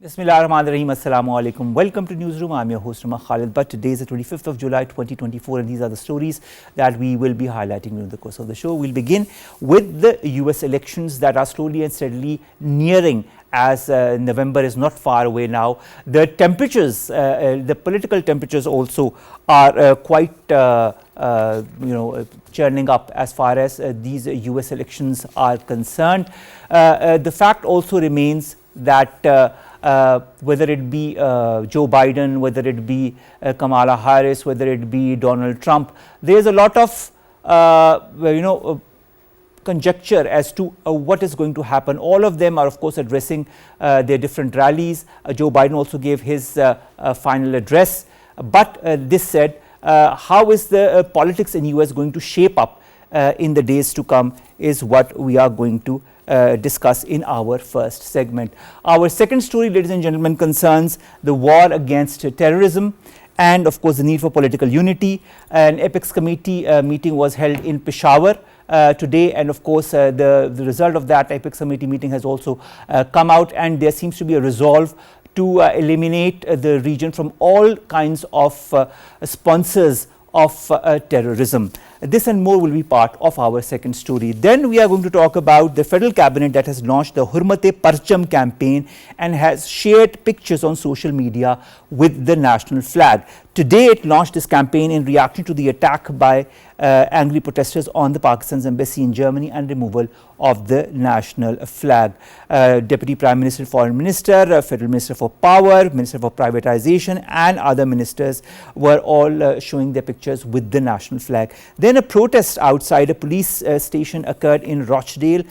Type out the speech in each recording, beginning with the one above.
Bismillahirrahmanirrahim. Assalamu alaikum. Welcome to Newsroom. I'm your host Khalid. But today is the 25th of July 2024 and these are the stories that we will be highlighting during the course of the show. We'll begin with the US elections that are slowly and steadily nearing as November is not far away now. The temperatures, the political temperatures also are quite churning up as far as these US elections are concerned. The fact also remains that whether it be Joe Biden, whether it be Kamalaharris, whether it be Donald Trump, there is a lot of conjecture as to what is going to happen. All of them are of course addressing their different rallies. Joe Biden also gave his final address. But this said, how is the politics in US going to shape up in the days to come is what we are going to discuss in our first segment. Our second story, ladies and gentlemen, concerns the war against terrorism and of course the need for political unity. An Apex Committee meeting was held in Peshawar today, and of course the result of that Apex Committee meeting has also come out, and there seems to be a resolve to eliminate the region from all kinds of sponsors of terrorism. This and more will be part of our second story. Then we are going to talk about the federal cabinet that has launched the hurmateparcham campaign and has shared pictures on social media with the national flag. Today it launched this campaign in reaction to the attack by angry protesters on the Pakistan's embassy in Germany and removal of the national flag. Deputy Prime Minister, Foreign Minister, Federal Minister for Power, Minister for Privatization and other ministers were all showing their pictures with the national flag. Then a protest outside a police station occurred in Rochdale,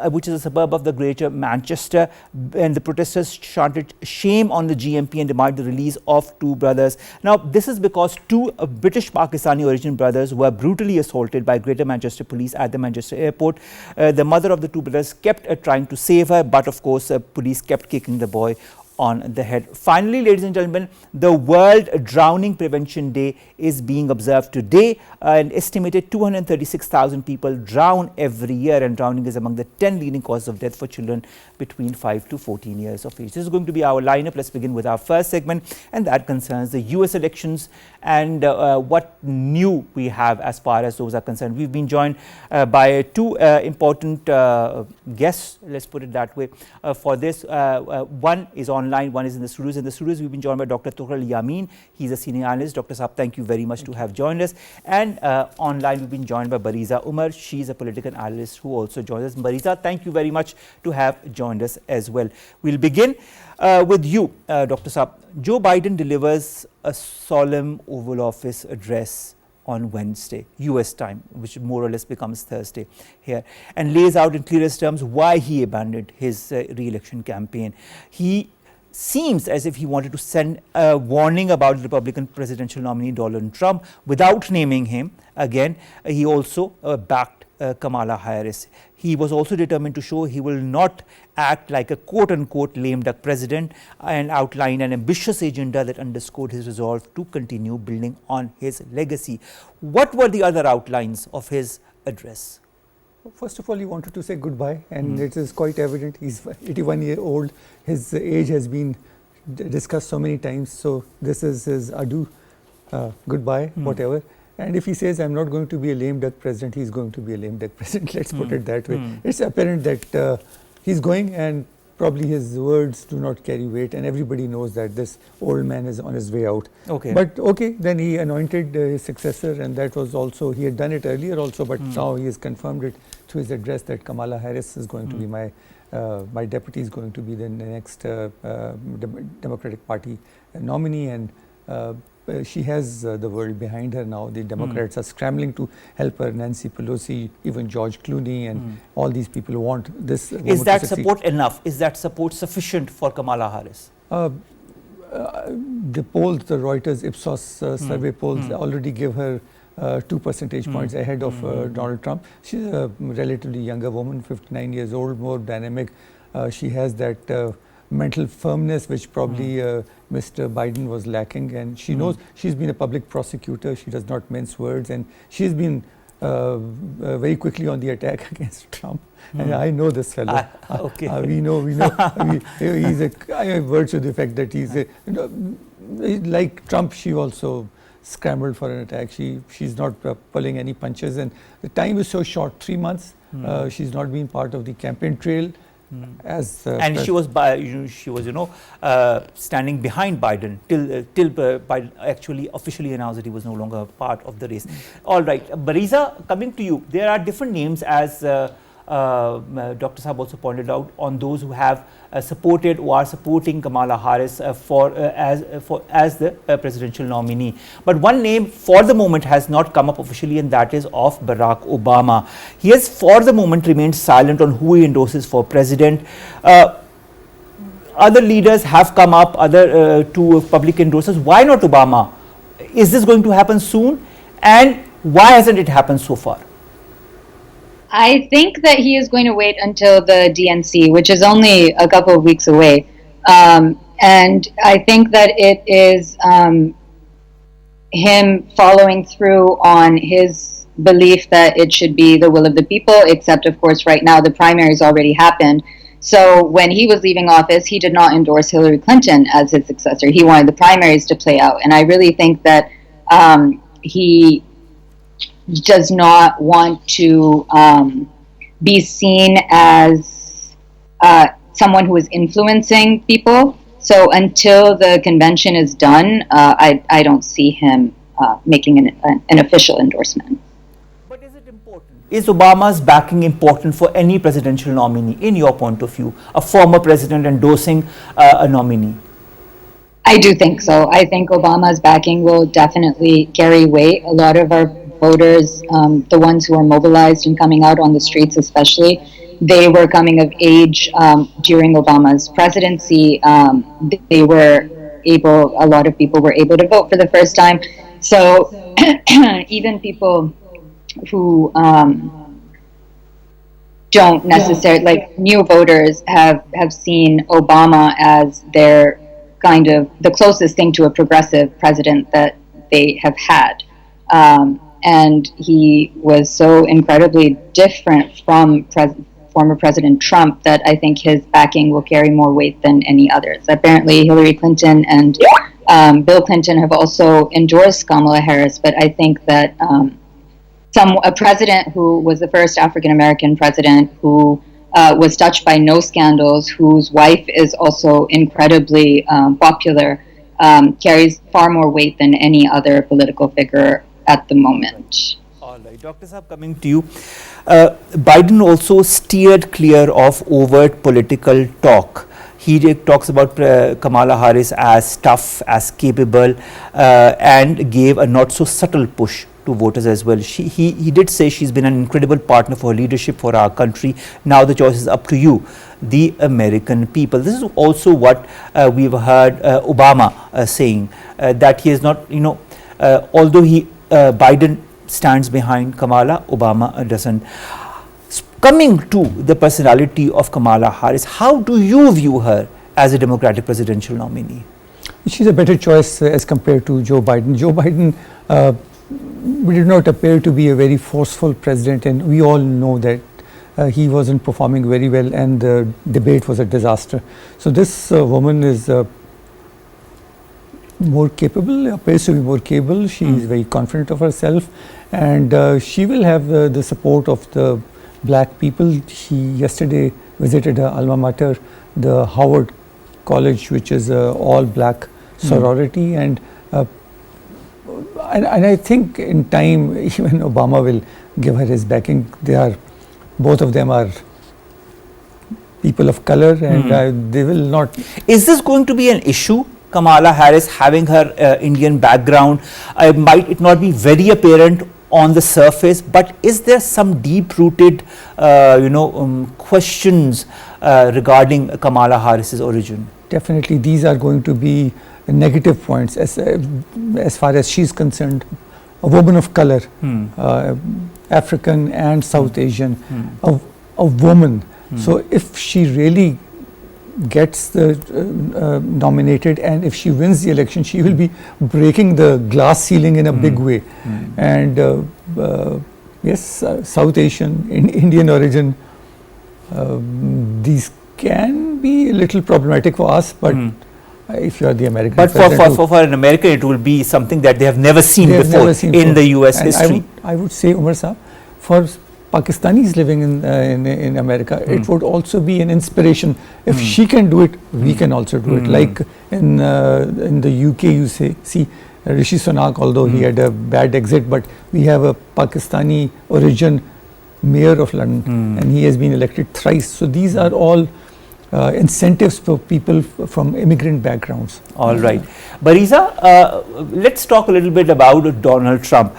which is a suburb of the Greater Manchester, and the protesters chanted shame on the GMP and demanded the release of two brothers. Now this is because two British Pakistani origin brothers were brutally assaulted by Greater Manchester police at the Manchester airport. The mother of the two brothers kept trying to save her, but of course police kept kicking the boy on the head. Finally, ladies and gentlemen, the World Drowning Prevention Day is being observed today. An estimated 236,000 people drown every year, and drowning is among the 10 leading causes of death for children between 5 to 14 years of age. This is going to be our lineup. Let's begin with our first segment, and that concerns the US elections and what new we have as far as those are concerned. We've been joined by two important guests, let's put it that way, for this. One is online, one is in the studios. In the studios, we've been joined by Dr. Tughral Yamin. He's a senior analyst. Dr. Saab, thank you very much to have joined us. And online, we've been joined by Bariza Umar. She's a political analyst who also joins us. Bariza, thank you very much to have joined us as well. We'll begin with you, Dr. Saab. Joe Biden delivers a solemn Oval Office address on Wednesday, US time, which more or less becomes Thursday here, and lays out in clearest terms why he abandoned his re-election campaign. He seems as if he wanted to send a warning about the Republican presidential nominee Donald Trump without naming him. Again, he also backed Kamalaharris. He was also determined to show he will not act like a quote-unquote lame duck president, and outlined an ambitious agenda that underscored his resolve to continue building on his legacy. What were the other outlines of his address? First of all, he wanted to say goodbye, and it is quite evident. He's 81 years old. His age has been discussed so many times. So this is his adieu, goodbye, whatever. And if he says, I'm not going to be a lame duck president, he's going to be a lame duck president. Let's put it that way. It's apparent that he's going, and probably his words do not carry weight, and everybody knows that this old man is on his way out. Okay. But okay, then he anointed his successor, and that was also, he had done it earlier also, but now he has confirmed it through his address that Kamalaharris is going to be my deputy, is going to be the next Democratic Party nominee, and she has the world behind her now. The Democrats are scrambling to help her. Nancy Pelosi, even George Clooney, and all these people want this. Is that support enough? Is that support sufficient for Kamalaharris? The polls, the Reuters Ipsos survey polls already give her 2 percentage points ahead of Donald Trump. She's a relatively younger woman, 59 years old, more dynamic. She has that mental firmness which probably Mr. Biden was lacking, and she knows. She's been a public prosecutor. She does not mince words, and she's been very quickly on the attack against Trump. And I know this fellow. Okay. We know. He's I have words to the effect that he's like Trump. She also scrambled for an attack. She's not pulling any punches, and the time is so short, 3 months. She's not been part of the campaign trail. And she was standing behind Biden till Biden actually officially announced that he was no longer part of the race. All right, Bariza, coming to you, there are different names, as Dr. Saab also pointed out, on those who have supported or are supporting Kamalaharris as the presidential nominee. But one name for the moment has not come up officially, and that is of Barack Obama. He has for the moment remained silent on who he endorses for president. Other leaders have come up, two public endorsers. Why not Obama? Is this going to happen soon? And why hasn't it happened so far? I think that he is going to wait until the DNC, which is only a couple of weeks away. And I think that it is him following through on his belief that it should be the will of the people, except, of course, right now the primaries already happened. So when he was leaving office, he did not endorse Hillary Clinton as his successor. He wanted the primaries to play out. And I really think that he does not want to be seen as someone who is influencing people. So until the convention is done, I don't see him making an official endorsement. But is it important? Is Obama's backing important for any presidential nominee, in your point of view? A former president endorsing a nominee? I do think so. I think Obama's backing will definitely carry weight. A lot of our voters, the ones who are mobilized and coming out on the streets especially, they were coming of age during Obama's presidency. A lot of people were able to vote for the first time. So even people who don't necessarily, like new voters, have seen Obama as their kind of the closest thing to a progressive president that they have had. And he was so incredibly different from former President Trump that I think his backing will carry more weight than any others. Apparently Hillary Clinton and Bill Clinton have also endorsed Kamala Harris, but I think that a president who was the first African-American president who was touched by no scandals, whose wife is also incredibly popular, carries far more weight than any other political figure at the moment. All right, Dr. Saab, coming to you. Biden also steered clear of overt political talk. He talks about Kamala Harris as tough, as capable, and gave a not so subtle push to voters as well. He did say she's been an incredible partner for her leadership for our country. Now the choice is up to you, the American people. This is also what we've heard Obama saying, that he is not, although Biden stands behind Kamala, Obama doesn't. Coming to the personality of Kamala Harris, how do you view her as a Democratic presidential nominee? She's a better choice as compared to Joe Biden. Joe Biden did not appear to be a very forceful president, and we all know that he wasn't performing very well, and the debate was a disaster. So this woman is more capable, appears to be more capable. She is very confident of herself, and she will have the support of the black people. She yesterday visited her alma mater, the Howard College, which is all black sorority, and I think in time even Obama will give her his backing. Both of them are people of color, and they will not. Is this going to be an issue? Kamala Harris having her Indian background, might it not be very apparent on the surface, but is there some deep-rooted, questions regarding Kamala Harris's origin? Definitely, these are going to be negative points as far as she's concerned. A woman of color, African and South Asian, a woman. So if she really gets nominated, and if she wins the election, she will be breaking the glass ceiling in a big way. And yes, South Asian, Indian origin, these can be a little problematic for us, but if you are the American but president, for an American, it will be something that they have never seen they have before never seen in before. the US And history. I would say, Umar Sahab, for Pakistanis living in America, it would also be an inspiration. If she can do it, we can also do it. Like in the UK, you see Rishi Sunak, although he had a bad exit, but we have a Pakistani origin mayor of London, and he has been elected thrice. So these are all incentives for people from immigrant backgrounds. All right. Bariza, let's talk a little bit about Donald Trump.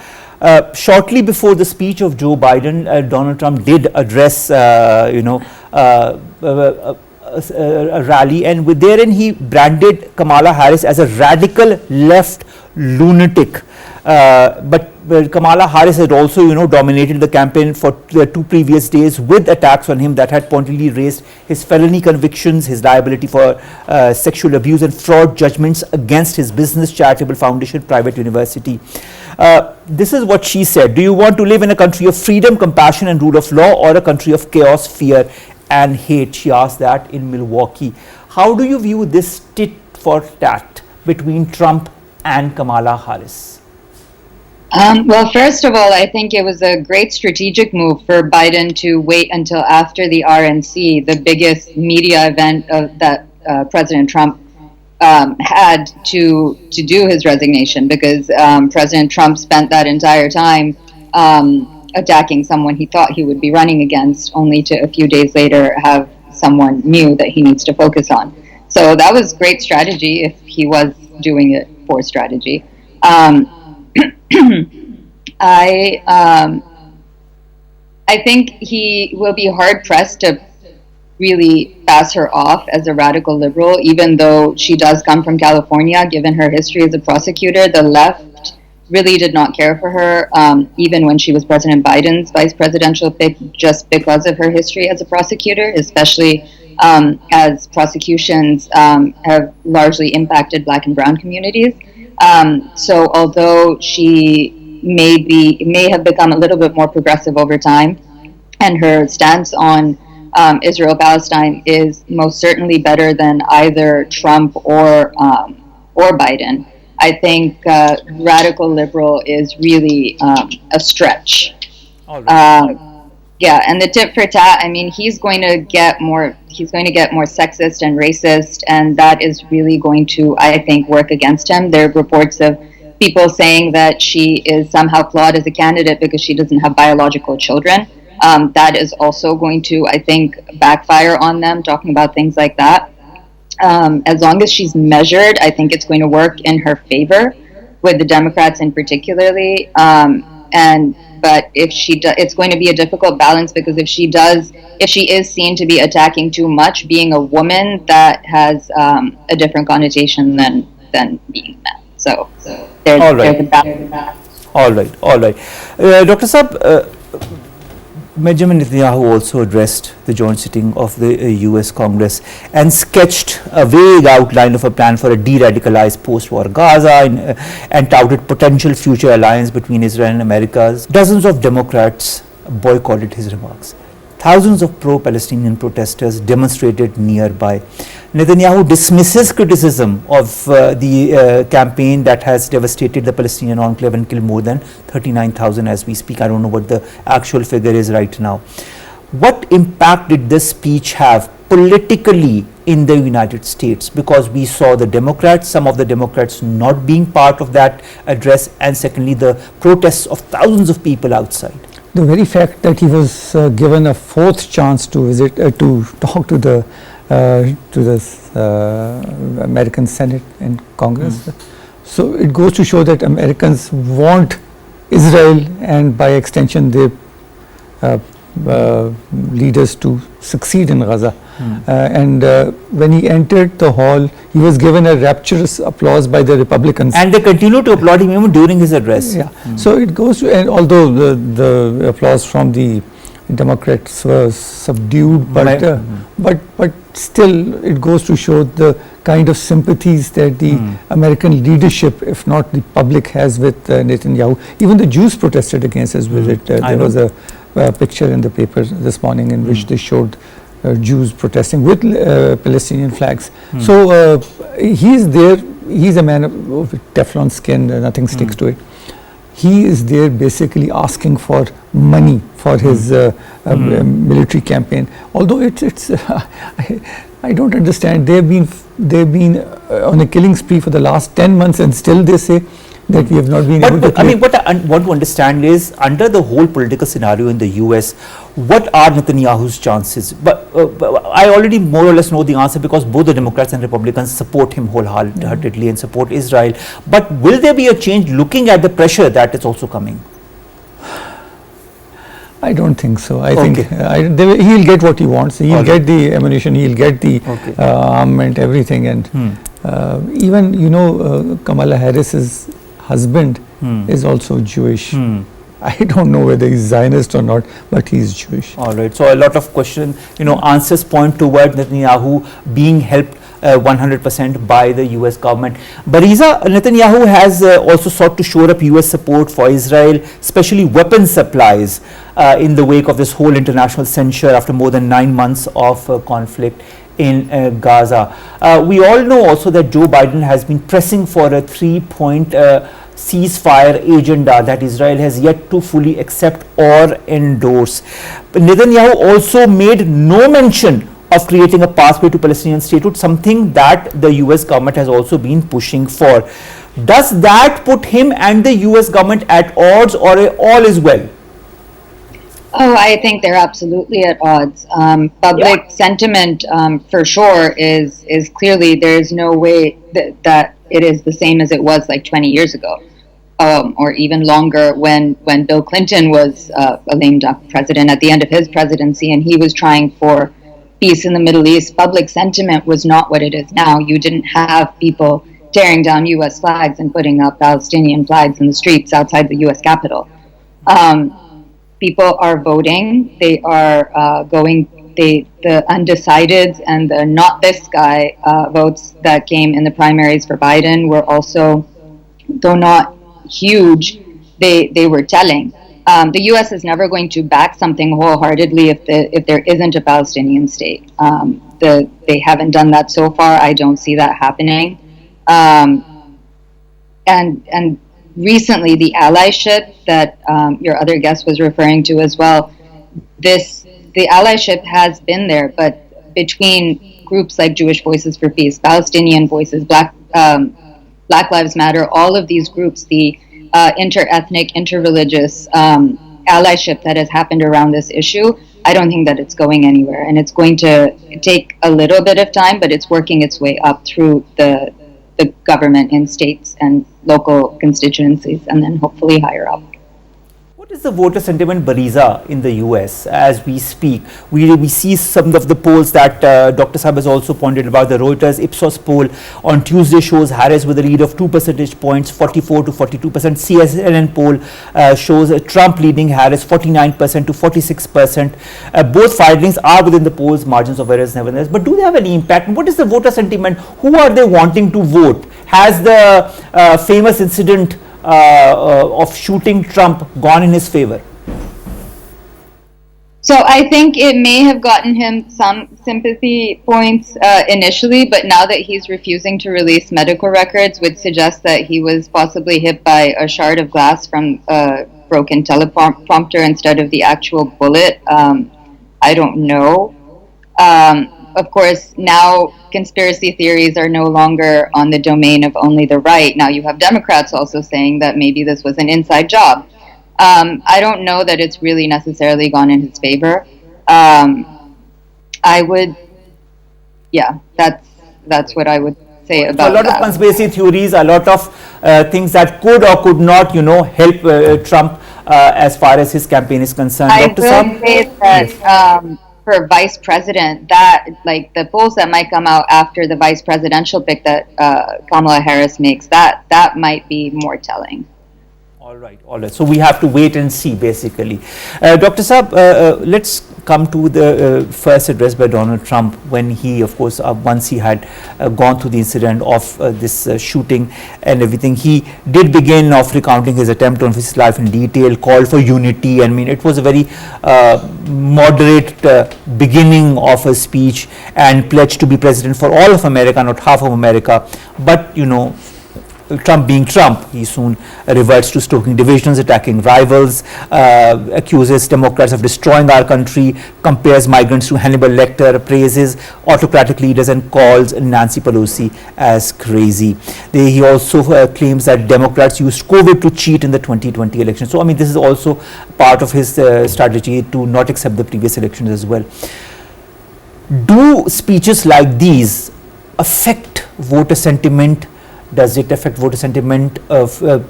Shortly before the speech of Joe Biden, Donald Trump did address, a rally, and therein he branded Kamala Harris as a radical left lunatic. But Kamala Harris had also, dominated the campaign for the 2 previous days with attacks on him that had pointedly raised his felony convictions, his liability for sexual abuse and fraud judgments against his business, charitable foundation, private university. This is what she said. Do you want to live in a country of freedom, compassion and rule of law, or a country of chaos, fear and hate? She asked that in Milwaukee. How do you view this tit for tat between Trump and Kamala Harris? Well, first of all, I think it was a great strategic move for Biden to wait until after the RNC, the biggest media event that President Trump had to do his resignation, because President Trump spent that entire time attacking someone he thought he would be running against, only to a few days later have someone new that he needs to focus on. So that was great strategy if he was doing it for strategy. I think he will be hard pressed to really pass her off as a radical liberal, even though she does come from California. Given her history as a prosecutor, the left really did not care for her, even when she was President Biden's vice presidential pick, just because of her history as a prosecutor, especially as prosecutions have largely impacted Black and Brown communities. So although she may have become a little bit more progressive over time, and her stance on Israel-Palestine is most certainly better than either Trump or Biden, I think radical liberal is really a stretch. Yeah, and the tit for tat, I mean, he's going to get more sexist and racist, and that is really going to, I think, work against him. There are reports of people saying that she is somehow flawed as a candidate because she doesn't have biological children. That is also going to, I think, backfire on them, talking about things like that. As long as she's measured, I think it's going to work in her favor with the Democrats in particularly. But if it's going to be a difficult balance, because if she is seen to be attacking too much, being a woman, that has a different connotation than being men. So there's a balance. All right. Dr. Saab, Benjamin Netanyahu also addressed the joint sitting of the US Congress and sketched a vague outline of a plan for a de-radicalized post-war Gaza and touted potential future alliance between Israel and America. Dozens of Democrats boycotted his remarks. Thousands of pro-Palestinian protesters demonstrated nearby. Netanyahu dismisses criticism of the campaign that has devastated the Palestinian enclave and killed more than 39,000 as we speak. I don't know what the actual figure is right now. What impact did this speech have politically in the United States? Because we saw some of the Democrats not being part of that address, and secondly, the protests of thousands of people outside. The very fact that he was given a 4th chance to visit, to talk to the American Senate and Congress. So it goes to show that Americans want Israel, and by extension their leaders, to succeed in Gaza. And when he entered the hall, he was given a rapturous applause by the Republicans. And they continue to applaud him even during his address. Yeah. So it goes to, and although the applause from the Democrats were subdued, but still it goes to show the kind of sympathies that the American leadership, if not the public, has with Netanyahu. Even the Jews protested against his visit. There was a picture in the paper this morning in which they showed Jews protesting with Palestinian flags. So he's there. He's a man with Teflon skin. Nothing sticks to it. He is there basically asking for money for his military campaign. Although it's I don't understand. They've been on a killing spree for the last 10 months, and still they say that we have not been able to. I mean, what I want to understand is, under the whole political scenario in the US, what are Netanyahu's chances? But I already more or less know the answer, because both the Democrats and Republicans support him wholeheartedly and support Israel. But will there be a change looking at the pressure that is also coming? I don't think so. I think he'll get what he wants. He'll get the ammunition. He'll get the armament, everything. And even, Kamalaharris's husband is also Jewish. I don't know whether he's Zionist or not, but he's Jewish. All right. So a lot of questions, answers point toward Netanyahu being helped 100% by the US government. Bariza, Netanyahu has also sought to shore up US support for Israel, especially weapons supplies, in the wake of this whole international censure after more than 9 months of conflict in Gaza. We all know also that Joe Biden has been pressing for a 3-point ceasefire agenda that Israel has yet to fully accept or endorse. But Netanyahu also made no mention of creating a pathway to Palestinian statehood, something that the US government has also been pushing for. Does that put him and the US government at odds, or all is well? Oh, I think they're absolutely at odds. Public sentiment, for sure, is clearly, there's no way that it is the same as it was like 20 years ago, or even longer, when Bill Clinton was a lame duck president at the end of his presidency, and he was trying for peace in the Middle East. Public sentiment was not what it is now. You didn't have people tearing down U.S. flags and putting up Palestinian flags in the streets outside the U.S. Capitol. People are voting. They are the undecideds and the not this guy votes that came in the primaries for Biden were also, though not huge, they were telling. The U.S. is never going to back something wholeheartedly if there isn't a Palestinian state. They haven't done that so far. I don't see that happening. And recently, the allyship that your other guest was referring to as well, the allyship has been there, but between groups like Jewish Voices for Peace, Palestinian Voices, Black Lives Matter, all of these groups, the inter-ethnic, inter-religious allyship that has happened around this issue, I don't think that it's going anywhere. And it's going to take a little bit of time, but it's working its way up through the government in states and local constituencies, and then hopefully higher up. What is the voter sentiment, Bariza, in the US as we speak? We see some of the polls that Dr. Saab has also pointed about. The Reuters Ipsos poll on Tuesday shows Harris with a lead of 2 percentage points, 44 to 42%. CNN poll shows Trump leading Harris 49% to 46%. Both findings are within the poll's margins of error, nevertheless. But do they have any impact? What is the voter sentiment? Who are they wanting to vote? Has the famous incident of shooting Trump gone in his favor? So I think it may have gotten him some sympathy points initially, but now that he's refusing to release medical records, which suggests that he was possibly hit by a shard of glass from a broken teleprompter instead of the actual bullet, I don't know. Of course, now conspiracy theories are no longer on the domain of only the right. Now you have Democrats also saying that maybe this was an inside job. I don't know that it's really necessarily gone in his favor. That's what I would say about that. A lot of conspiracy theories, a lot of things that could or could not, help Trump as far as his campaign is concerned. I will say that yes. For vice president, that like the polls that might come out after the vice presidential pick that Kamala Harris makes, that might be more telling. All All right. So we have to wait and see, basically. Dr. Saab, let's come to the first address by Donald Trump when he, of course, once he had gone through the incident of this shooting and everything, he did begin off recounting his attempt on his life in detail, called for unity. I mean, it was a very moderate beginning of a speech and pledged to be president for all of America, not half of America. But, you know, Trump being Trump, he soon reverts to stoking divisions, attacking rivals, accuses Democrats of destroying our country, compares migrants to Hannibal Lecter, praises autocratic leaders and calls Nancy Pelosi as crazy. He also claims that Democrats used COVID to cheat in the 2020 election. So, I mean, this is also part of his strategy to not accept the previous elections as well. Do speeches like these affect voter sentiment? Does it affect voter sentiment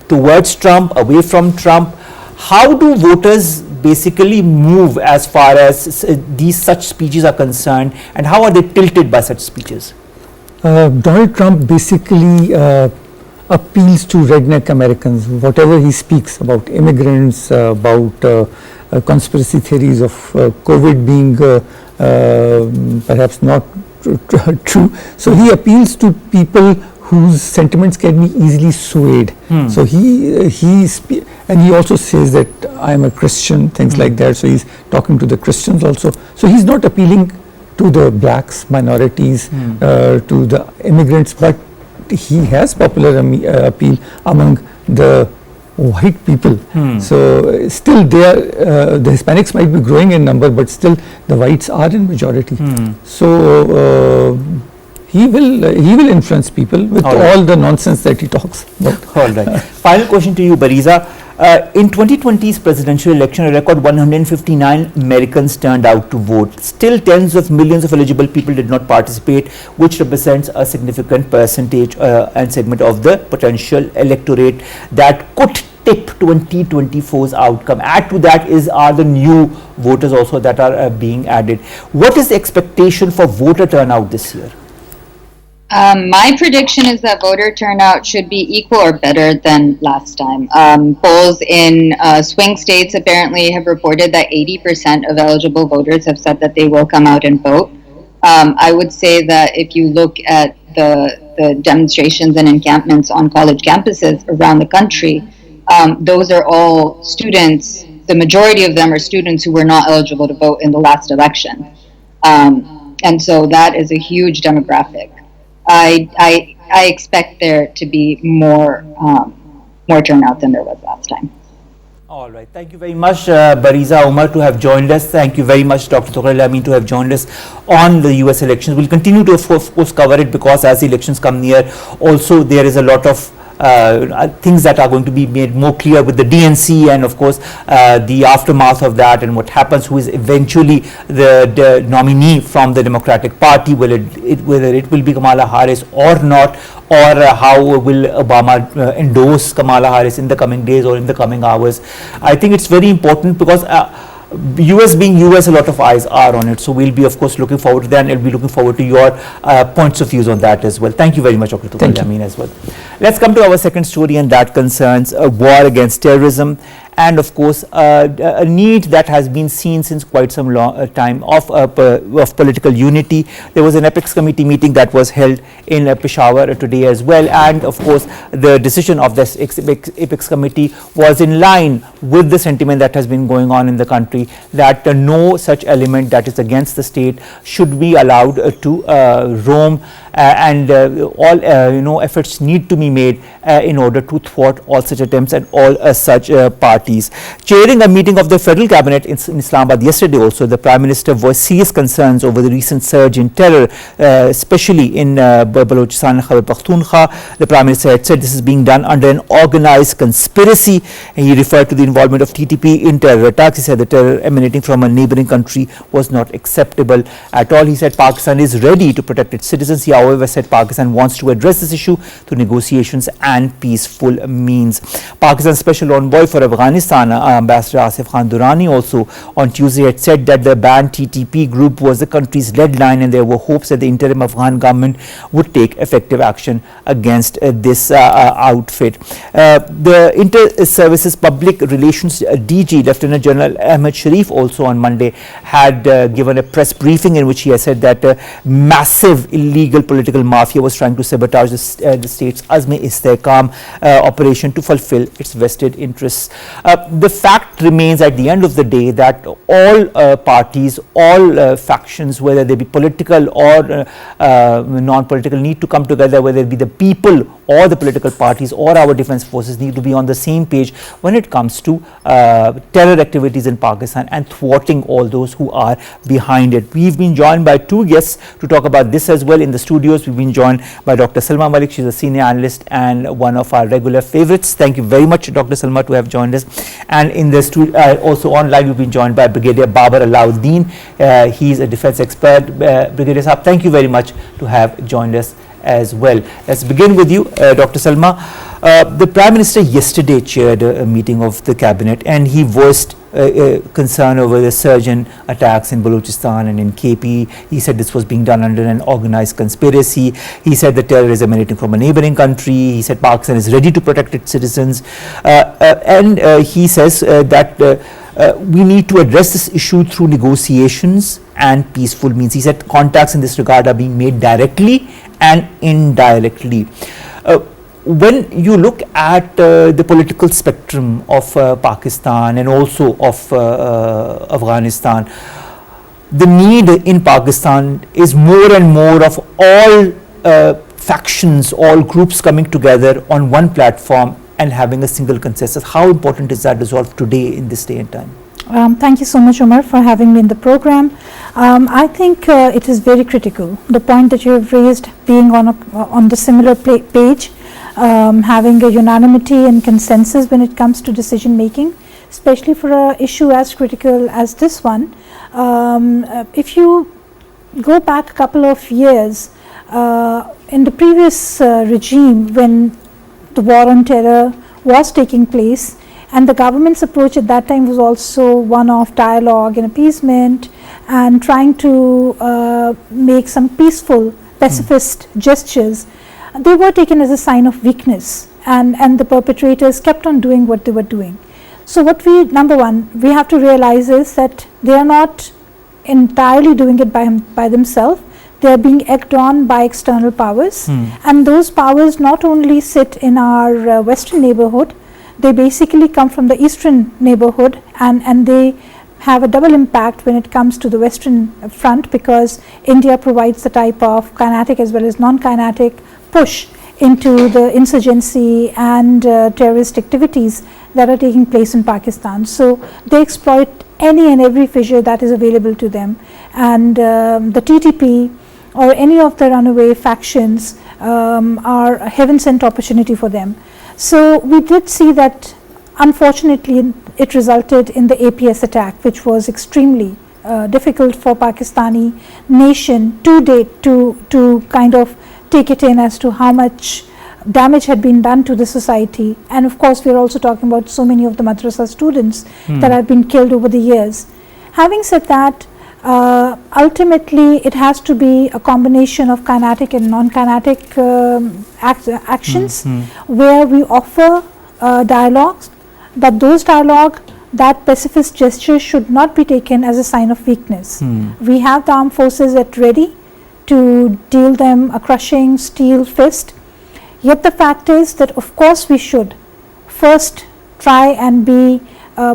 towards Trump, away from Trump? How do voters basically move as far as these such speeches are concerned, and how are they tilted by such speeches? Donald Trump basically appeals to redneck Americans. Whatever he speaks about immigrants, about conspiracy theories of COVID being perhaps not true. So he appeals to people whose sentiments can be easily swayed. So and he also says that I am a Christian, things like that. So he's talking to the Christians also. So he's not appealing to the blacks, minorities, to the immigrants, but he has popular appeal among the white people. So still they are, the Hispanics might be growing in number, but still the whites are in majority. So he will influence people with all the nonsense that he talks about. All right. Final question to you, Bariza. In 2020's presidential election, a record 159 Americans turned out to vote. Still, tens of millions of eligible people did not participate, which represents a significant percentage and segment of the potential electorate that could tip 2024's outcome. Add to that are the new voters also that are being added. What is the expectation for voter turnout this year? My prediction is that voter turnout should be equal or better than last time. Polls in swing states apparently have reported that 80% of eligible voters have said that they will come out and vote. I would say that if you look at the demonstrations and encampments on college campuses around the country, those are all students. The majority of them are students who were not eligible to vote in the last election. And so that is a huge demographic. I expect there to be more turnout than there was last time. All right. Thank you very much, Bariza, Omar, to have joined us. Thank you very much, Dr. Tughral, Yamin, to have joined us on the US elections. We'll continue to, of course, cover it because as the elections come near, also there is a lot of things that are going to be made more clear with the DNC and of course the aftermath of that and what happens, who is eventually the nominee from the Democratic Party, whether it will be kamalaharris or not, or how will Obama endorse Kamala Harris in the coming days or in the coming hours. I think it's very important because US being US, a lot of eyes are on it. So we'll be, of course, looking forward to that, and we'll be looking forward to your points of views on that as well. Thank you very much, Dr. Tughral, Yamin, as well. Let's come to our second story, and that concerns a war against terrorism. And of course, a need that has been seen since quite some time of political unity. There was an Apex Committee meeting that was held in Peshawar today as well, and of course, the decision of this Apex Committee was in line with the sentiment that has been going on in the country, that no such element that is against the state should be allowed to roam, and all efforts need to be made in order to thwart all such attempts and all such parties. Chairing a meeting of the federal cabinet in Islamabad yesterday also, the Prime Minister voiced serious concerns over the recent surge in terror, especially in Balochistan and Khyber Pakhtunkhwa. The Prime Minister had said this is being done under an organized conspiracy. And he referred to the involvement of TTP in terror attacks. He said the terror emanating from a neighboring country was not acceptable at all. He said Pakistan is ready to protect its citizens. He, however, said Pakistan wants to address this issue through negotiations and peaceful means. Pakistan's Special Envoy for Afghanistan Afghanistan, Ambassador Asif Khan Durrani also on Tuesday had said that the banned TTP group was the country's lead line, and there were hopes that the interim Afghan government would take effective action against this outfit. The Inter-Services Public Relations DG, Lieutenant General Ahmed Sharif, also on Monday had given a press briefing in which he has said that massive illegal political mafia was trying to sabotage the state's Azm-e-Istehkam operation to fulfill its vested interests. The fact remains at the end of the day that all parties, all factions, whether they be political or non-political, need to come together, whether it be the people or the political parties or our defense forces need to be on the same page when it comes to terror activities in Pakistan and thwarting all those who are behind it. We've been joined by two guests to talk about this as well. In the studios, we've been joined by Dr. Salma Malik. She's a senior analyst and one of our regular favorites. Thank you very much, Dr. Salma, to have joined us. And in the studio, also online, we've been joined by Brigadier Babar Alauddin. He's a defense expert. Brigadier Saab, thank you very much to have joined us as well. Let's begin with you, Dr. Salma. The Prime Minister yesterday chaired a meeting of the cabinet, and he voiced concern over the surge in attacks in Balochistan and in KP. He said this was being done under an organized conspiracy. He said the terror is emanating from a neighboring country. He said Pakistan is ready to protect its citizens. And he says that we need to address this issue through negotiations and peaceful means. He said contacts in this regard are being made directly and indirectly. When you look at the political spectrum of Pakistan and also of Afghanistan, the need in Pakistan is more and more of all factions, all groups coming together on one platform and having a single consensus. How important is that resolve today in this day and time? Thank you so much, Omar, for having me in the program. I think it is very critical. The point that you have raised, being on the similar page, having a unanimity and consensus when it comes to decision making, especially for an issue as critical as this one. If you go back a couple of years, in the previous regime, when the war on terror was taking place, and the government's approach at that time was also one of dialogue and appeasement and trying to make some peaceful, pacifist gestures, they were taken as a sign of weakness, and the perpetrators kept on doing what they were doing. So what number one, we have to realize is that they are not entirely doing it by themselves. They are being egged on by external powers, and those powers not only sit in our western neighborhood, they basically come from the eastern neighborhood, and they have a double impact when it comes to the western front, because India provides the type of kinetic as well as non-kinetic push into the insurgency and terrorist activities that are taking place in Pakistan. So they exploit any and every fissure that is available to them, and the TTP or any of the runaway factions are a heaven-sent opportunity for them. So we did see that, unfortunately, it resulted in the APS attack, which was extremely difficult for Pakistani nation to date to kind of take it in as to how much damage had been done to the society. And of course, we are also talking about so many of the madrasa students that have been killed over the years. Having said that, ultimately it has to be a combination of kinetic and non-kinetic actions where we offer dialogues, but those dialogue, that pacifist gesture should not be taken as a sign of weakness. We have the armed forces at ready to deal them a crushing steel fist, yet the fact is that of course we should first try and be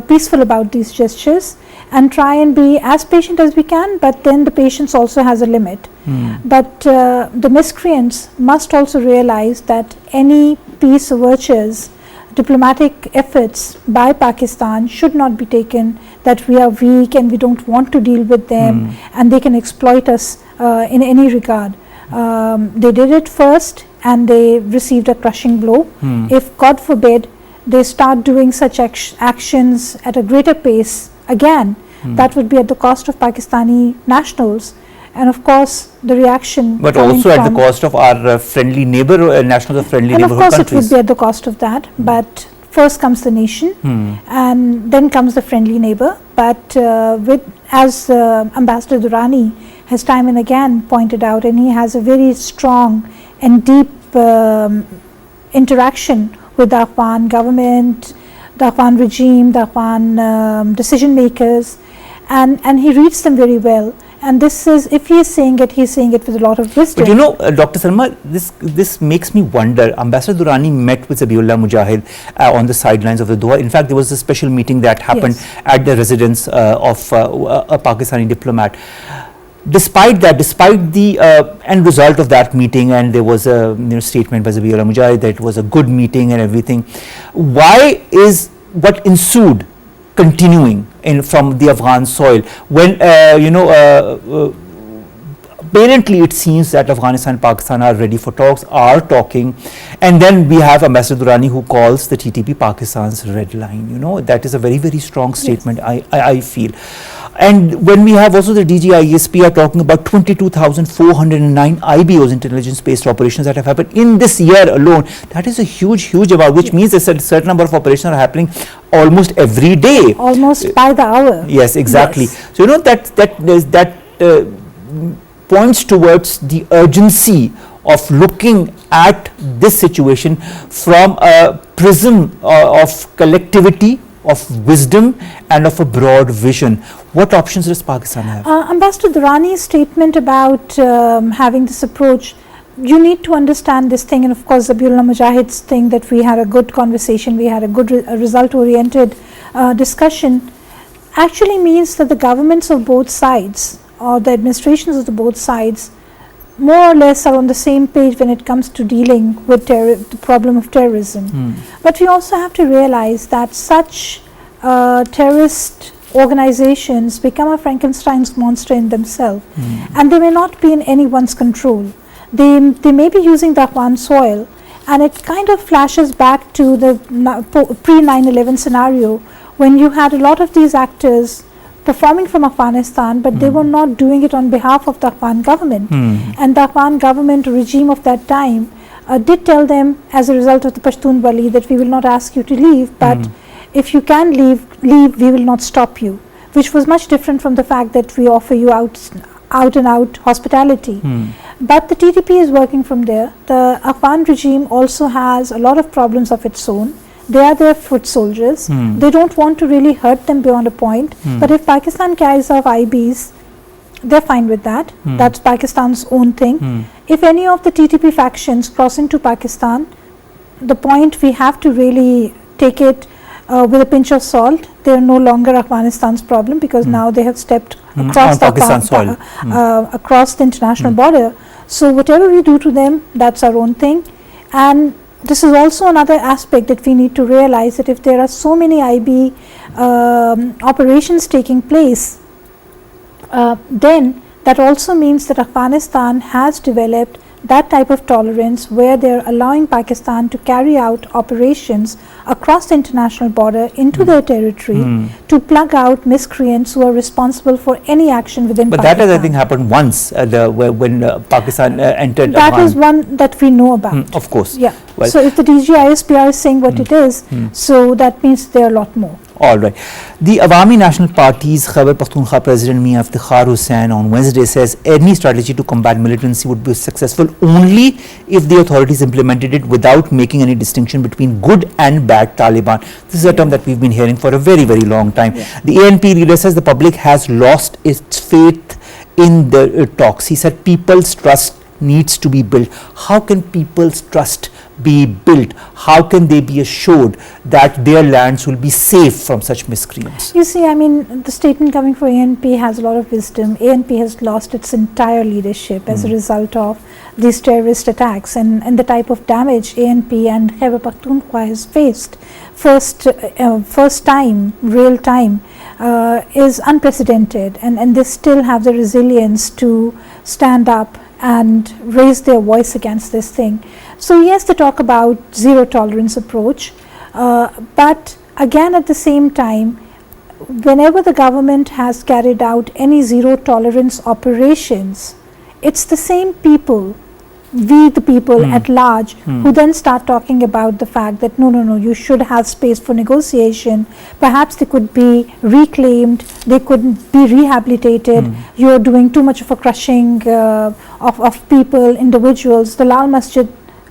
peaceful about these gestures and try and be as patient as we can, but then the patience also has a limit. But the miscreants must also realize that any peace overtures, diplomatic efforts by Pakistan should not be taken that we are weak and we don't want to deal with them and they can exploit us in any regard. They did it first and they received a crushing blow. If God forbid they start doing such actions at a greater pace again, that would be at the cost of Pakistani nationals, and of course the reaction, but also at the cost of our friendly neighbor nationals of friendly neighborhood countries. And of course it would be at the cost of that, but first comes the nation and then comes the friendly neighbor. But as Ambassador Durrani has time and again pointed out, and he has a very strong and deep interaction with the Afghan government, the Afghan regime, the Afghan decision makers, and he reads them very well. And this is, if he is saying it, he is saying it with a lot of wisdom. But you know, Dr. Salma, this makes me wonder. Ambassador Durrani met with Zabiullah Mujahid on the sidelines of the Doha. In fact, there was a special meeting that happened at the residence of a Pakistani diplomat. Despite that, despite the end result of that meeting, and there was a statement by Zabiullah Mujahid that it was a good meeting and everything, why is what ensued continuing from the Afghan soil when apparently it seems that Afghanistan and Pakistan are ready for talks, are talking, and then we have Ambassador Durrani who calls the TTP Pakistan's red line. That is a very, very strong statement. I feel. And when we have also the DGISP are talking about 22,409 IBOs, intelligence-based operations, that have happened in this year alone, that is a huge amount, which means a certain number of operations are happening almost every day. Almost by the hour. Yes, exactly. Yes. So that points towards the urgency of looking at this situation from a prism of collectivity, of wisdom, and of a broad vision. What options does Pakistan have? Ambassador Durrani's statement about having this approach, you need to understand this thing, and of course Zabiullah Mujahid's thing, that we had a good conversation, we had a good result-oriented discussion, actually means that the governments of both sides, or the administrations of the both sides, more or less are on the same page when it comes to dealing with the problem of terrorism. But we also have to realize that such terrorist organizations become a Frankenstein's monster in themselves, and they may not be in anyone's control. They may be using the Afghan soil, and it kind of flashes back to the pre-9/11 scenario, when you had a lot of these actors performing from Afghanistan, but they were not doing it on behalf of the Afghan government. And the Afghan government regime of that time did tell them, as a result of the Pashtun Wali, that we will not ask you to leave, but if you can leave, we will not stop you, which was much different from the fact that we offer you out and out hospitality. But the TTP is working from there. The Afghan regime also has a lot of problems of its own. They are their foot soldiers. They don't want to really hurt them beyond a point. But if Pakistan carries off IBs, they're fine with that. That's Pakistan's own thing. If any of the TTP factions cross into Pakistan, the point we have to really take it with a pinch of salt. They are no longer Afghanistan's problem, because now they have stepped across the across the international border. So whatever we do to them, that's our own thing. And this is also another aspect that we need to realize, that if there are so many IB operations taking place, then that also means that Afghanistan has developed that type of tolerance where they are allowing Pakistan to carry out operations across the international border into their territory to plug out miscreants who are responsible for any action within Pakistan. But that has, I think, happened once when Pakistan entered That Afghan. is one that we know about. Of course. Yeah. Well, so if the DGISPR is saying what it is, so that means there are a lot more. all right. The Awami National Party's Khyber Pakhtunkhwa President Mia Iftikhar Hussain on Wednesday says any strategy to combat militancy would be successful only if the authorities implemented it without making any distinction between good and bad Taliban. This is a term that we've been hearing for a very, very long time. The ANP leader says the public has lost its faith in the talks. He said people's trust needs to be built. How can people's trust be built? How can they be assured that their lands will be safe from such miscreants? You see, I mean, the statement coming from ANP has a lot of wisdom. ANP has lost its entire leadership as a result of these terrorist attacks and the type of damage ANP and Khyber Pakhtunkhwa has faced. First time, real time, is unprecedented, and they still have the resilience to stand up and raise their voice against this thing. So yes, they talk about zero tolerance approach, but again at the same time, whenever the government has carried out any zero tolerance operations, it's the same people we the people at large who then start talking about the fact that no, you should have space for negotiation, perhaps they could be reclaimed, they could be rehabilitated, you are doing too much of a crushing of people, individuals, the Lal Masjid,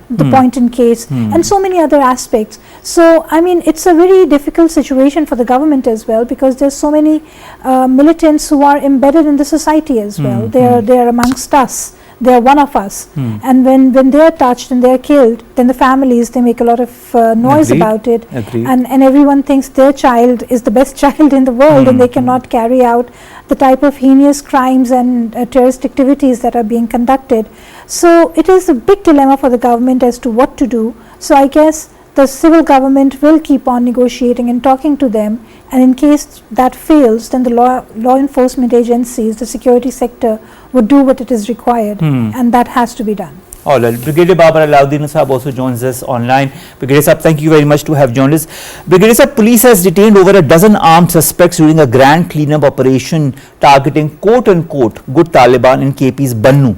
the point in case, and so many other aspects. So I mean, it's a very difficult situation for the government as well, because there's so many militants who are embedded in the society as well. They are amongst us, they are one of us, and when they are touched and they are killed, then the families, they make a lot of noise about it, and everyone thinks their child is the best child in the world, and they cannot carry out the type of heinous crimes and terrorist activities that are being conducted. So it is a big dilemma for the government as to what to do. So I guess the civil government will keep on negotiating and talking to them, and in case that fails, then the law enforcement agencies, the security sector, would do what it is required, and that has to be done. All right. Brigadier Babar Alauddin Sahab also joins us online. Brigadier Sahab, thank you very much to have joined us. Brigadier Sahab, police has detained over a dozen armed suspects during a grand cleanup operation targeting quote-unquote good Taliban in KP's Bannu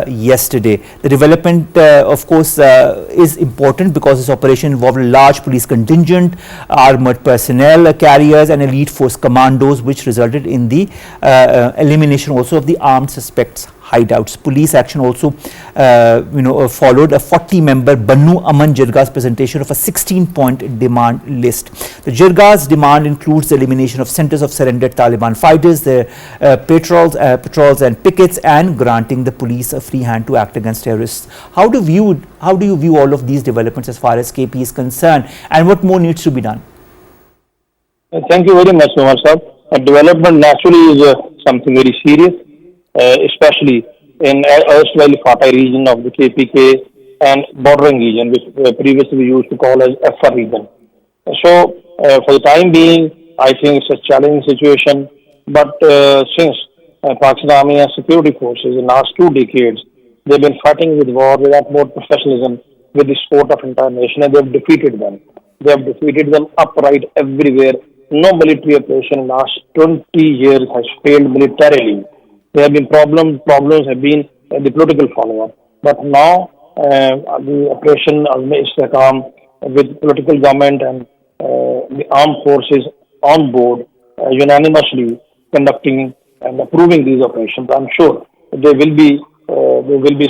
yesterday. The development, of course, is important because this operation involved a large police contingent, armored personnel carriers and elite force commandos, which resulted in the elimination also of the armed suspects' hideouts. Police action also followed a 40-member Bannu Aman Jirga's presentation of a 16-point demand list. The Jirga's demand includes the elimination of centers of surrendered Taliban fighters, their patrols and pickets, and granting the police a free hand to act against terrorists. How do you view all of these developments as far as KP is concerned, and what more needs to be done? Thank you very much, Omar sahab. Development naturally is something very serious, especially in erstwhile Fatah region of the KPK and bordering region, which previously we used to call as FR region. So, for the time being, I think it's a challenging situation, but since Pakistan Army and security forces in the last 2 decades, they've been fighting with war with utmost professionalism, with the support of entire nation, and they've defeated them. They have defeated them upright everywhere. No military operation in the last 20 years has failed militarily. There have been problems have been the political follow-up. But now, the operation Al-Istikam with political government and the armed forces on board, unanimously conducting and approving these operations, I'm sure there will be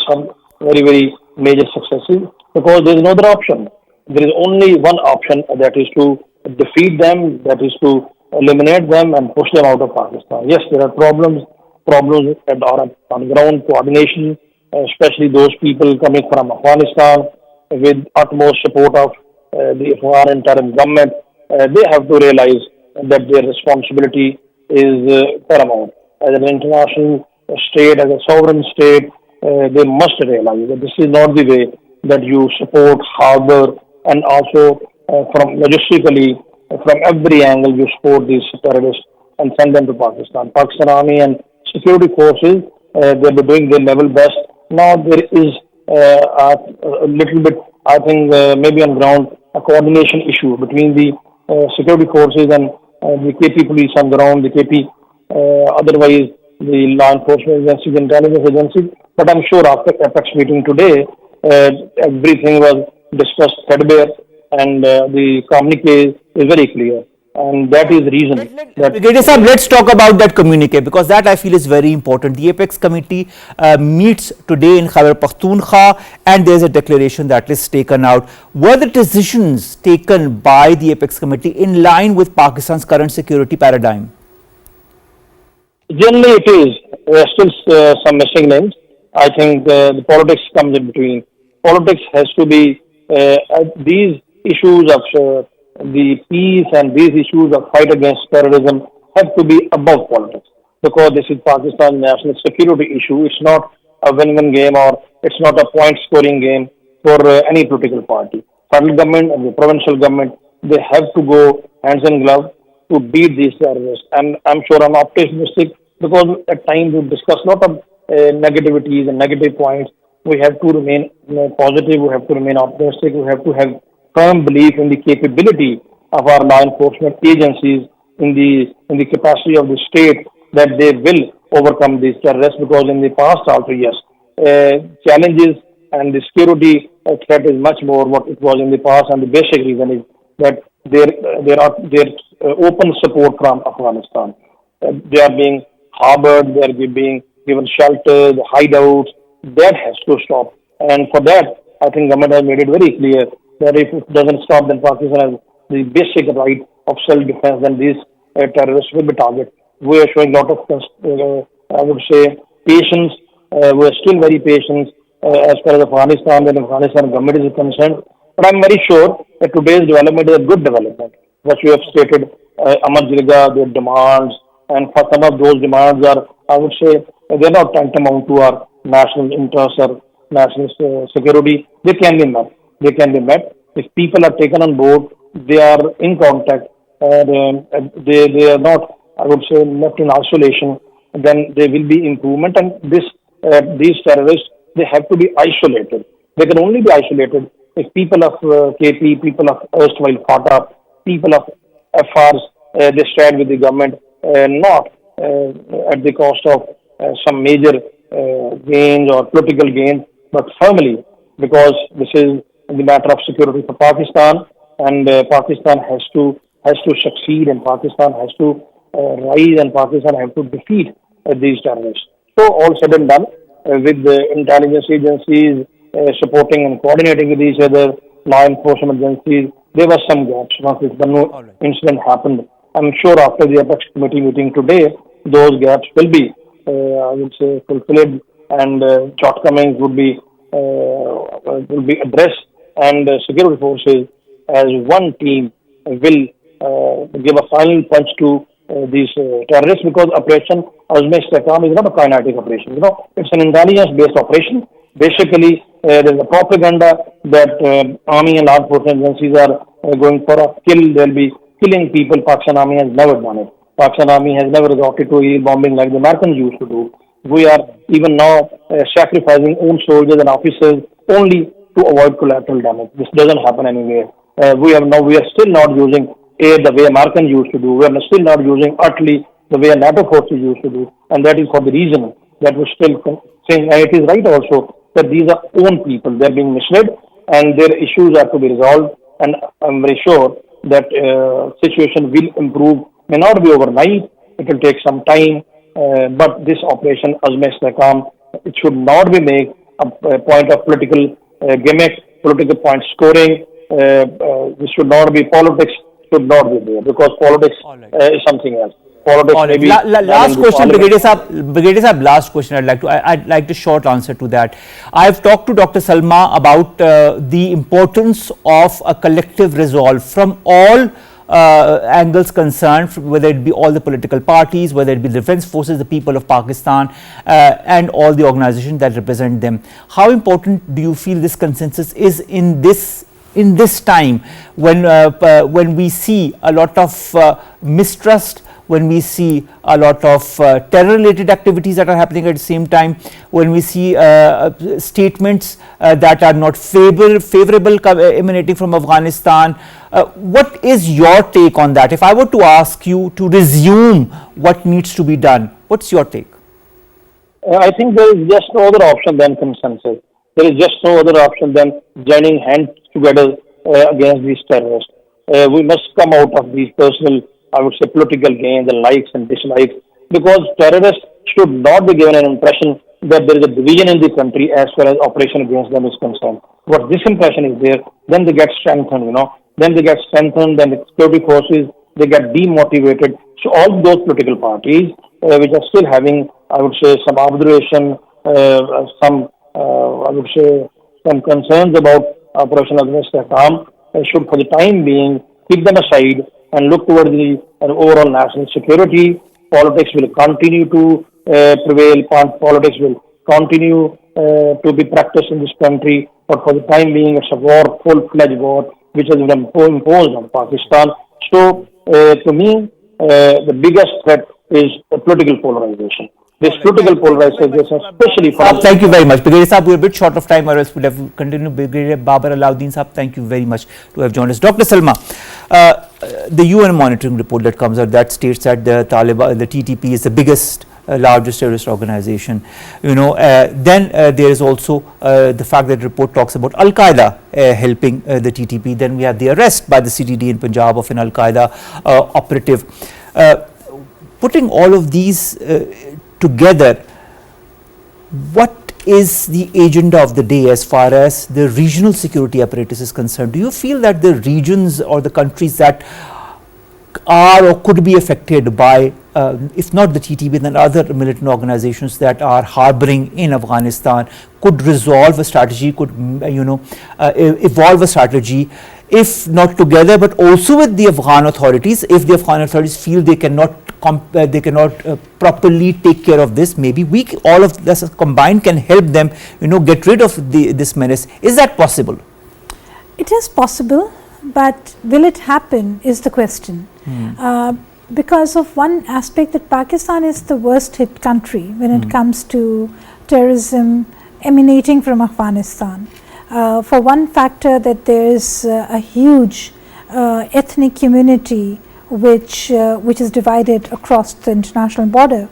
some very, very major successes, because there is no other option. There is only one option, that is to defeat them, that is to eliminate them and push them out of Pakistan. Yes, there are problems on ground coordination, especially those people coming from Afghanistan with utmost support of the Afghan interim government. They have to realize that their responsibility is paramount. As an international state, as a sovereign state, they must realize that this is not the way that you support, harbor, and also from logistically, from every angle, you support these terrorists and send them to Pakistan. Pakistan Army and security forces, they'll be doing their level best. Now there is a little bit, I think, maybe on ground, a coordination issue between the security forces and the KP police on ground, the KP, otherwise the law enforcement agencies, the intelligence agencies. But I'm sure after Apex meeting today, everything was discussed threadbare, and the communique is very clear. And that is the reason. Brigadier Sahab, let's talk about that communique, because that I feel is very important. The Apex Committee meets today in Khyber Pakhtunkhwa, and there is a declaration that is taken out. Were the decisions taken by the Apex Committee in line with Pakistan's current security paradigm? Generally it is. There are still some missing links. I think the politics comes in between. Politics has to be, these issues of the peace and these issues of fight against terrorism have to be above politics, because this is Pakistan's national security issue. It's not a win-win game, or it's not a point-scoring game for any political party. Federal government and the provincial government, they have to go hands in glove to beat these terrorists. And I'm sure I'm optimistic, because at times we discuss a lot of negativities and negative points. We have to remain positive, we have to remain optimistic, we have to have firm belief in the capability of our law enforcement agencies, in the capacity of the state, that they will overcome these terrorists, because in the past also, yes, challenges and the security threat is much more what it was in the past. And the basic reason is that there open support from Afghanistan. They are being harbored, they are being given shelter, the hideouts. That has to stop. And for that, I think government has made it very clear that if it doesn't stop, then Pakistan has the basic right of self-defense, then these terrorists will be targeted. We are showing a lot of, I would say, patience. We are still very patient as far as Afghanistan and Afghanistan government is concerned. But I'm very sure that today's development is a good development. What you have stated, Amar Jirga, their demands, and for some of those demands are, I would say, they're not tantamount to our national interests or national security. They can be met. They can be met. If people are taken on board, they are in contact, they are not, I would say, left in isolation, then there will be improvement. And these terrorists, they have to be isolated. They can only be isolated if people of KP, people of erstwhile FATA, people of FRs, they stand with the government, not at the cost of some major gains or political gains, but firmly, because this is the matter of security for Pakistan, and Pakistan has to succeed, and Pakistan has to rise, and Pakistan has to defeat these terrorists. So all said and done, with the intelligence agencies supporting and coordinating with each other, law enforcement agencies, there were some gaps once the incident happened. I'm sure after the Apex Committee meeting today, those gaps will be, I would say, fulfilled, and shortcomings would be addressed, and security forces as one team will give a final punch to these terrorists, because Operation Azm-e-Istehkam is not a kinetic operation. You know, it's an intelligence-based operation. Basically, there is a propaganda that army and law enforcement agencies are going for a kill. They'll be killing people. Pakistan Army has never done it. Pakistan Army has never resorted to air bombing like the Americans used to do. We are even now sacrificing own soldiers and officers only to avoid collateral damage. This doesn't happen anywhere. We are still not using air the way Americans used to do. We are still not using utterly the way NATO forces used to do. And that is for the reason that we're still saying, and it is right also, that these are own people. They're being misled, and their issues are to be resolved. And I'm very sure that situation will improve. May not be overnight. It will take some time. But this operation, Azm-e-Istehkam, it should not be made a point of political gimmick, political point scoring. This should not be politics. Should not be there, because politics is something else. Politics last question, Brigadier Sahab, last question. I'd like a short answer to that. I've talked to Dr. Salma about the importance of a collective resolve from all angles concerned, whether it be all the political parties, whether it be the defense forces, the people of Pakistan, and all the organizations that represent them. How important do you feel this consensus is in this time when we see a lot of mistrust, when we see a lot of terror-related activities that are happening at the same time, when we see statements that are not favorable emanating from Afghanistan? What is your take on that? If I were to ask you to resume what needs to be done, what's your take? I think there is just no other option than consensus. There is just no other option than joining hands together against these terrorists. We must come out of these personal, I would say, political gains and likes and dislikes, because terrorists should not be given an impression that there is a division in the country as far as operation against them is concerned. What this impression is there, then they get strengthened, then they get strengthened, then the security forces, they get demotivated. So all those political parties which are still having, I would say, some observation, I would say, some concerns about Operation Azm-e-Istehkam, should for the time being keep them aside and look towards the overall national security. Politics will continue to prevail. Politics will continue to be practiced in this country. But for the time being, it's a war, full-fledged war, which has been imposed on Pakistan. So, to me, the biggest threat is political polarization. This political polarization, especially for... Thank you very much. Brigadier Sahab, we're a bit short of time, or else we'll have to continue. Brigadier Babar, Alauddin Sahab, thank you very much to have joined us. Dr. Salma, the UN monitoring report that comes out, that states that the Taliban, the TTP is the biggest largest terrorist organization. Then there is also the fact that the report talks about Al-Qaeda helping the TTP. Then we have the arrest by the CTD in Punjab of an Al-Qaeda operative. Putting all of these together, what is the agenda of the day as far as the regional security apparatus is concerned? Do you feel that the regions or the countries that are or could be affected by, if not the TTP, then other militant organizations that are harboring in Afghanistan, could resolve a strategy, could evolve a strategy, if not together but also with the Afghan authorities? If the Afghan authorities feel they cannot properly take care of this, maybe all of this combined can help them get rid of this menace. Is that possible? It is possible, but will it happen is the question. Because of one aspect, that Pakistan is the worst hit country when it comes to terrorism emanating from Afghanistan. For one factor, that there is a huge ethnic community which is divided across the international border,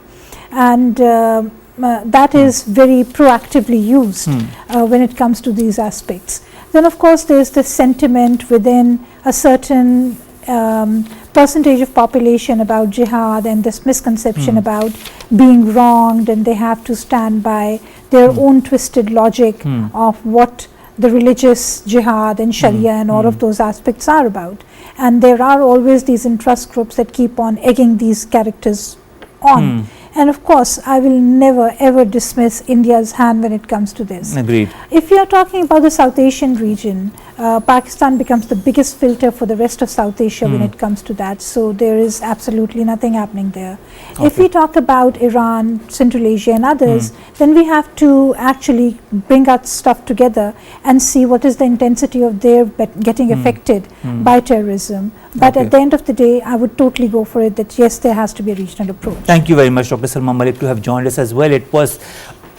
and that is very proactively used when it comes to these aspects. Then of course there is the sentiment within a certain percentage of population about jihad, and this misconception about being wronged, and they have to stand by their own twisted logic of what the religious jihad and Sharia and all of those aspects are about. And there are always these interest groups that keep on egging these characters on. And of course, I will never ever dismiss India's hand when it comes to this. Agreed. If you are talking about the South Asian region, Pakistan becomes the biggest filter for the rest of South Asia when it comes to that. So there is absolutely nothing happening there. Okay. If we talk about Iran, Central Asia and others, then we have to actually bring our stuff together and see what is the intensity of their getting affected by terrorism. But at the end of the day, I would totally go for it that yes, there has to be a regional approach. Thank you very much, Dr. Salma Malik, to have joined us as well.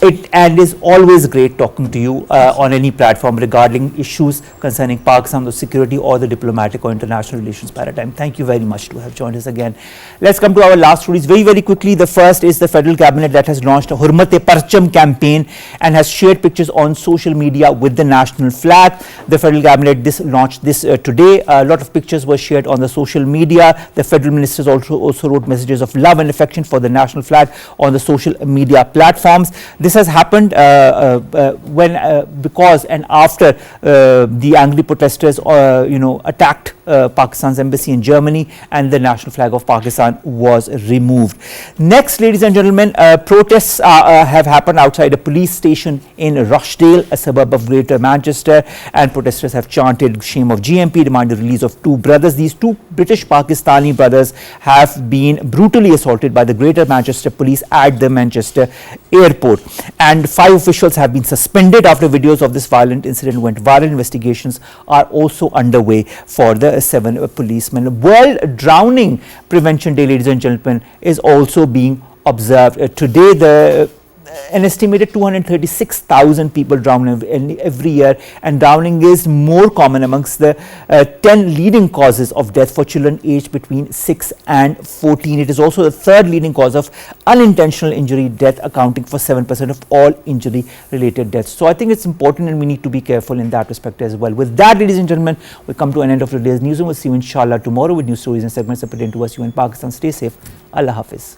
It is always great talking to you on any platform regarding issues concerning Pakistan's security or the diplomatic or international relations paradigm. Thank you very much to have joined us again. Let's come to our last stories very, very quickly. The first is the federal cabinet that has launched a hurmateparcham campaign and has shared pictures on social media with the national flag. The federal cabinet launched this today. A lot of pictures were shared on the social media. The federal ministers also wrote messages of love and affection for the national flag on the social media platforms. This has happened because and after the angry protesters attacked Pakistan's embassy in Germany, and the national flag of Pakistan was removed. Next, ladies and gentlemen, protests have happened outside a police station in Rochdale, a suburb of Greater Manchester, and protesters have chanted "Shame of GMP," demanding the release of two brothers. These two British Pakistani brothers have been brutally assaulted by the Greater Manchester police at the Manchester airport, and 5 officials have been suspended after videos of this violent incident went viral. Investigations are also underway for the 7 policemen. World Drowning Prevention Day, ladies and gentlemen, is also being observed today. An estimated 236,000 people drown every year, and drowning is more common amongst the 10 leading causes of death for children aged between 6 and 14. It is also the 3rd leading cause of unintentional injury death, accounting for 7% of all injury related deaths. So I think it's important, and we need to be careful in that respect as well. With that, ladies and gentlemen, we come to an end of today's newsroom. We'll see you inshallah tomorrow with news stories and segments that pertain to us, you in Pakistan. Stay safe. Allah Hafiz.